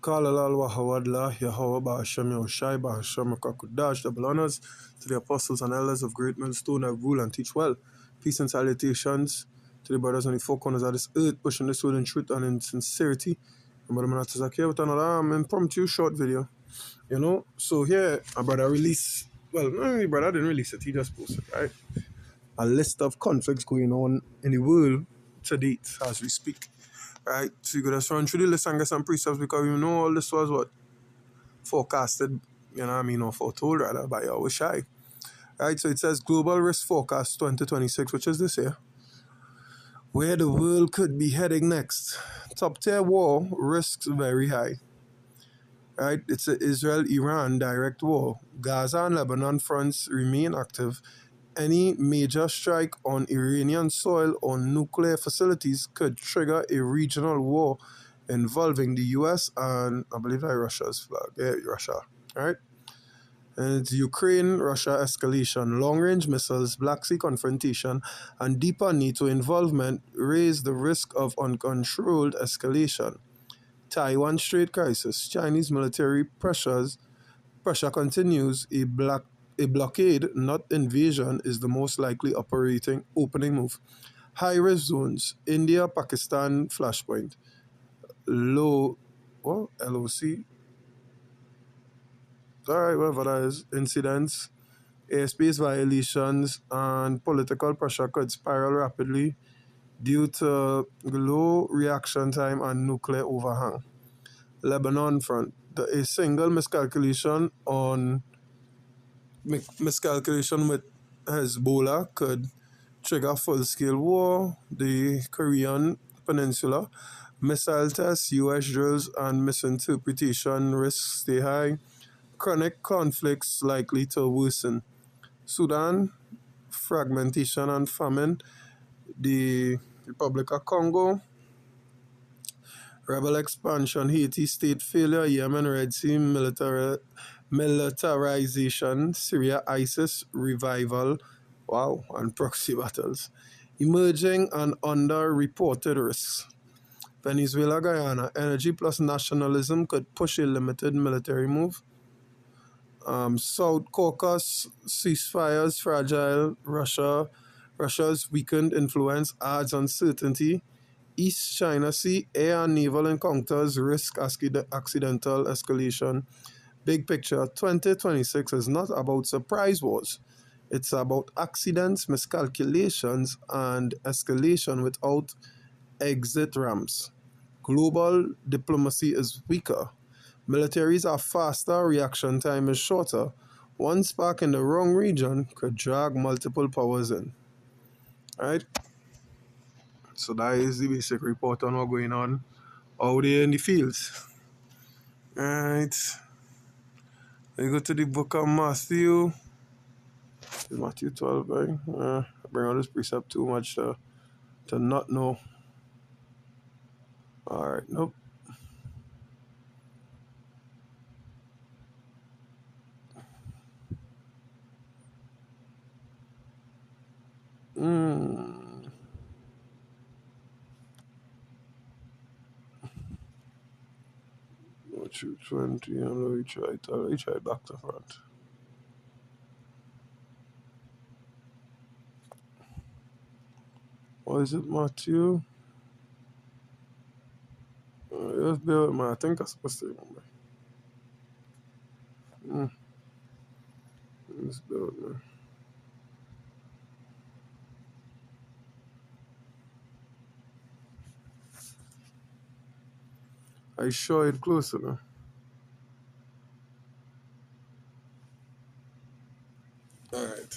Kalalal Wahawadla, Yahweh Bahasham Yahushai, Bahasham Kakudash, double honors to the apostles and elders of Great Millstone that rule and teach well. Peace and salutations to the brothers on the four corners of this earth, pushing this word in truth and in sincerity. And Brother Manatazak here with another impromptu short video. So here, a brother released, well, not really brother didn't release it, he just posted, right? A list of conflicts going on in the world to date as we speak. Right, so you gotta run through the list and get some precepts because you know all this was what forecasted, or foretold rather by our shy. Right, so it says Global Risk Forecast 2026, which is this year, where the world could be heading next. Top tier war risks very high. Right, it's an Israel-Iran direct war. Gaza and Lebanon fronts remain active. Any major strike on Iranian soil or nuclear facilities could trigger a regional war involving the US and I believe that Russia's flag. Yeah, Russia. Right? And it's Ukraine-Russia escalation, long-range missiles, Black Sea confrontation, and deeper NATO involvement raise the risk of uncontrolled escalation. Taiwan Strait crisis, Chinese military pressure continues. A blockade, not invasion, is the most likely opening move. High-risk zones, India, Pakistan, flashpoint. LOC. Alright, whatever that is. Incidents, airspace violations, and political pressure could spiral rapidly due to low reaction time and nuclear overhang. Lebanon front. A single miscalculation with Hezbollah could trigger full-scale war. The Korean Peninsula, missile tests, US drills, and misinterpretation risks stay high. Chronic conflicts likely to worsen. Sudan, fragmentation and famine. The Republic of Congo, rebel expansion. Haiti, state failure. Yemen, Red Sea, militarization. Syria, ISIS, revival. Wow, and proxy battles. Emerging and under-reported risks. Venezuela, Guyana, energy plus nationalism could push a limited military move. South Caucasus, ceasefires fragile. Russia's weakened influence adds uncertainty. East China Sea, air and naval encounters risk accidental escalation. Big picture, 2026 is not about surprise wars. It's about accidents, miscalculations, and escalation without exit ramps. Global diplomacy is weaker. Militaries are faster, reaction time is shorter. One spark in the wrong region could drag multiple powers in. Alright? So that is the basic report on what's going on out there in the fields. Alright. We go to the book of Matthew. It's Matthew 12, right? I bring out this precept too much to not know. Alright, nope. Matthew 20, and we try back to front. What is it, Matthew? Just bear with me. I think I'm supposed to remember. Just bear with me. I show it closer now. Alright.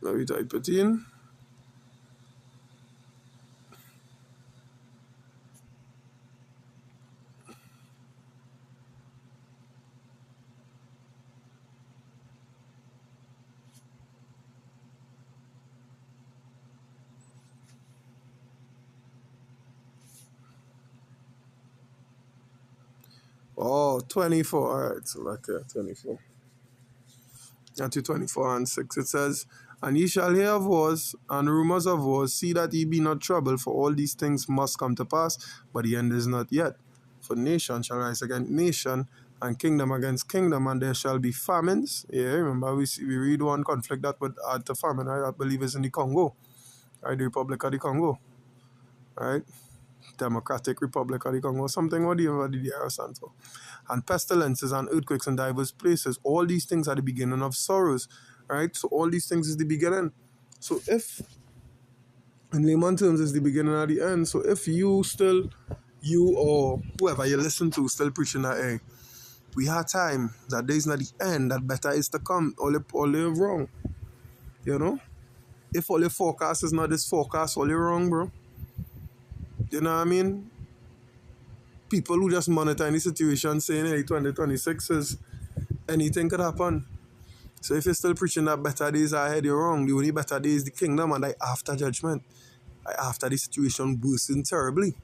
Now we type it in. Oh, 24. Alright, so like 24. Matthew 24 and 6. It says, "And ye shall hear of wars and rumors of wars. See that ye be not troubled, for all these things must come to pass, but the end is not yet. For nation shall rise against nation, and kingdom against kingdom, and there shall be famines. Yeah, remember we read one conflict that would add to famine, right? I believe is in the Congo, right? The Republic of the Congo, right? Democratic Republic of the Congo, something whatever the DR stands for. And pestilences and earthquakes in diverse places. All these things are the beginning of sorrows, right? So all these things is the beginning. So if, in layman terms, is the beginning of the end. So if you or whoever you listen to still preaching that, hey, we have time, that day is not the end, that better is to come, all you wrong, you know? If all your forecast is not this forecast, all you wrong, bro. You know what I mean? People who just monitor any situation saying, hey, 2026 is anything could happen. So if you're still preaching that better days are ahead, you're wrong. The only better day is the kingdom and like after judgment. Like after the situation worsen terribly.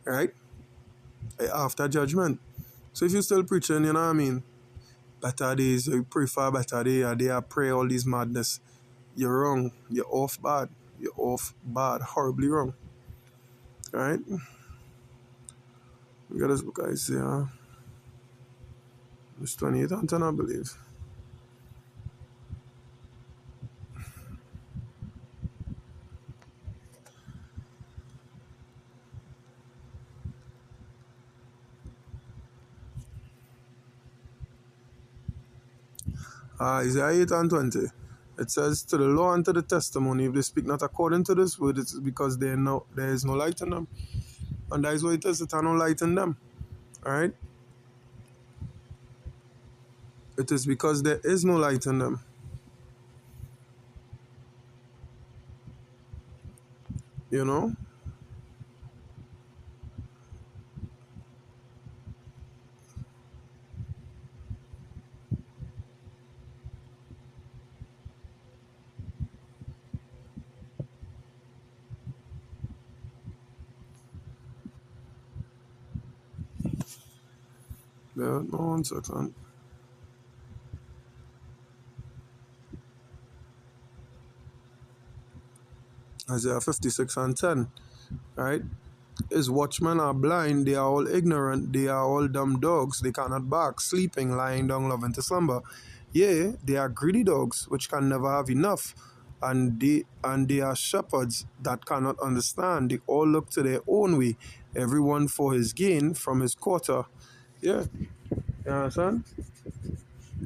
Right? Like after judgment. So if you're still preaching, you know what I mean? Better days, you pray for a better day, a day I pray all these madness. You're wrong. You're off bad. You're off bad. Horribly wrong. Right? We got this book Isaiah. It's 28 and 10, I believe. Isaiah 8 and 20. It says, to the law and to the testimony, if they speak not according to this word, it is because there is no light in them. And that is why it is, that there no light in them. Alright? It is because there is no light in them. You know? Yeah, no, 1 second. Isaiah 56 and 10. Right? His watchmen are blind, they are all ignorant, they are all dumb dogs, they cannot bark, sleeping, lying down, loving to slumber. Yea, they are greedy dogs, which can never have enough, and they are shepherds that cannot understand. They all look to their own way, everyone for his gain from his quarter. Yeah, you understand?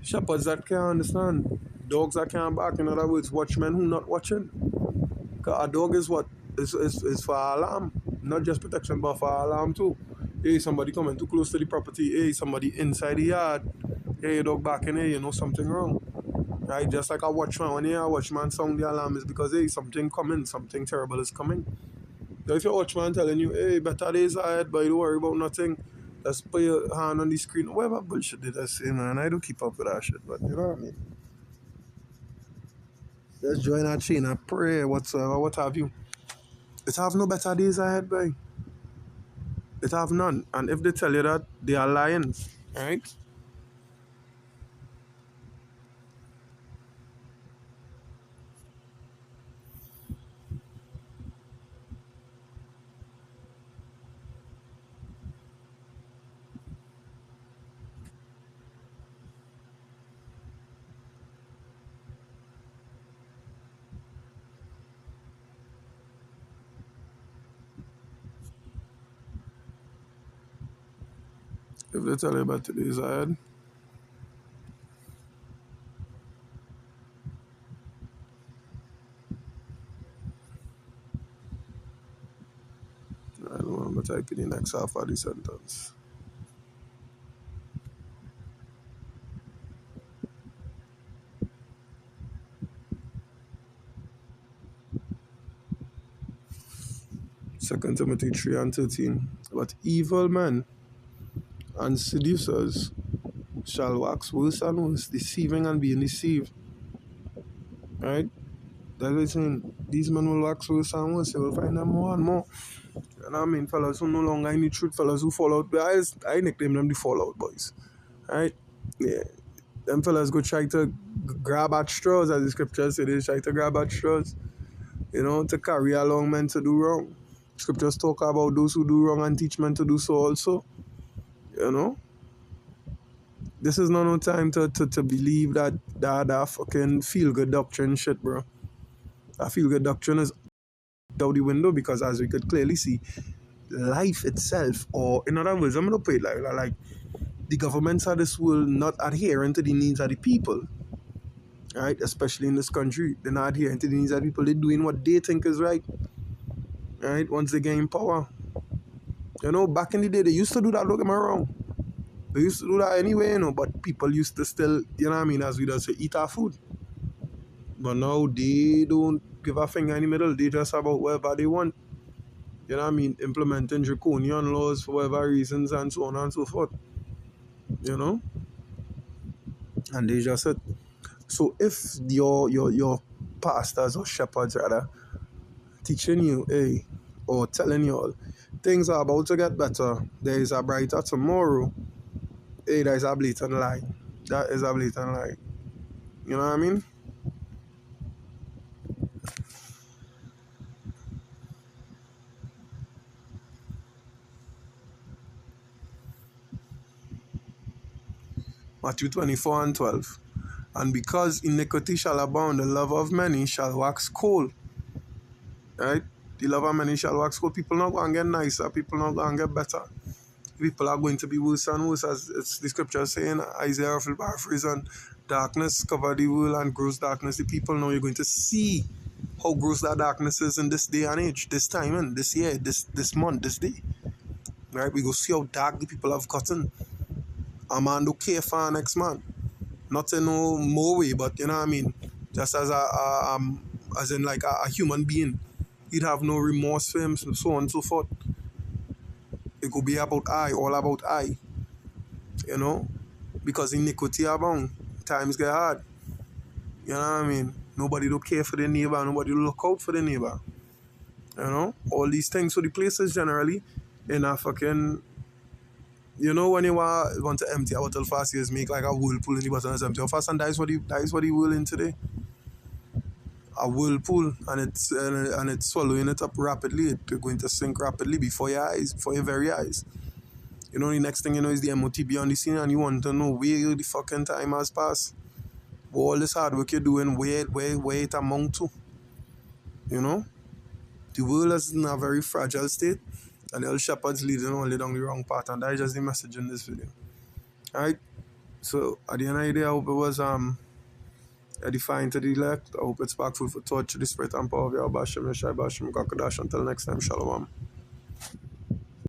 Shepherds that can't understand, dogs that can't bark. In other words, watchmen who not watching. Cause a dog is what? Is for alarm. Not just protection, but for alarm too. Hey, somebody coming too close to the property. Hey, somebody inside the yard. Hey, your dog back in here, you know something wrong. Right? Just like a watchman. When you hear a watchman sound the alarm, is because, hey, something coming. Something terrible is coming. Now, if your watchman telling you, hey, better days ahead, but you don't worry about nothing, just put your hand on the screen. Whatever bullshit did I say, man? I don't keep up with that shit, but you know what I mean? Just join a chain and pray, whatsoever, what have you. It have no better days ahead, boy. It have none. And if they tell you that, they are lying. Right? If they tell you about today's ahead, I don't know, I'm type in the next half of the sentence. Second Timothy 3 and 13. But evil men and seducers shall wax worse and worse, deceiving and being deceived. Right? That's what I'm saying. These men will wax worse and worse. You will find them more and more. You know what I mean? Fellas who no longer in the truth, fellas who fall out. I nickname them the fallout boys. Right? Yeah. Them fellas go try to grab at straws, as the scriptures say. They try to grab at straws, you know, to carry along men to do wrong. Scriptures talk about those who do wrong and teach men to do so also. You know, this is not no time to believe that fucking feel good doctrine shit, bro. That feel good doctrine is out the window because, as we could clearly see, life itself, or in other words, I'm gonna put it like the governments of this world not adhering to the needs of the people, right? Especially in this country, they're not adhering to the needs of the people. They're doing what they think is right, right? Once they gain power, you know, back in the day, they used to do that. Don't get me wrong, they used to do that anyway, you know. But people used to still, you know what I mean, as we just say, eat our food. But now they don't give a finger in the middle. They just about whatever they want. You know what I mean? Implementing draconian laws for whatever reasons and so on and so forth. You know? And they just said, so if your pastors or shepherds rather teaching you, hey, or telling you all things are about to get better, there is a brighter tomorrow, hey, that is a blatant lie. That is a blatant lie. You know what I mean? Matthew 24 and 12. And because iniquity shall abound, the love of many shall wax cold. Right? The love of many shall wax cold. People not going to get nicer. People not going to get better. People are going to be worse and worse, as it's the scripture saying, Isaiah will paraphrase, and darkness cover the world and gross darkness the people. Now you're going to see how gross that darkness is in this day and age, this time and this year, this month, this day. Right? We go see how dark the people have gotten. A man don't care for our next man. Not in no more way, but you know what I mean? Just as as in like a human being. He'd have no remorse for him, so on and so forth. It could be about I, all about I. You know? Because iniquity abound. Times get hard. You know what I mean? Nobody do care for their neighbor, nobody do look out for their neighbor. You know? All these things. So the places generally in a fucking, you know, when you want to empty a bottle fast, you just make like a whirlpool in the bottle and empty fast, and that is what the whirling today. A whirlpool, and it's swallowing it up rapidly. It's going to sink rapidly before your eyes, before your very eyes. You know, the next thing you know is the MOTB on the scene, and you want to know where the fucking time has passed. All this hard work you're doing, where it amount to. You know, the world is in a very fragile state, and the old shepherds leading only down the wrong path, and that is just the message in this video. Alright, so at the end of the day, I hope it was edifying to the elect. I hope it's spark food for thought to the spirit and power of Yahweh Hashem Yeshai Hashem Kakadash. Until next time, Shalom.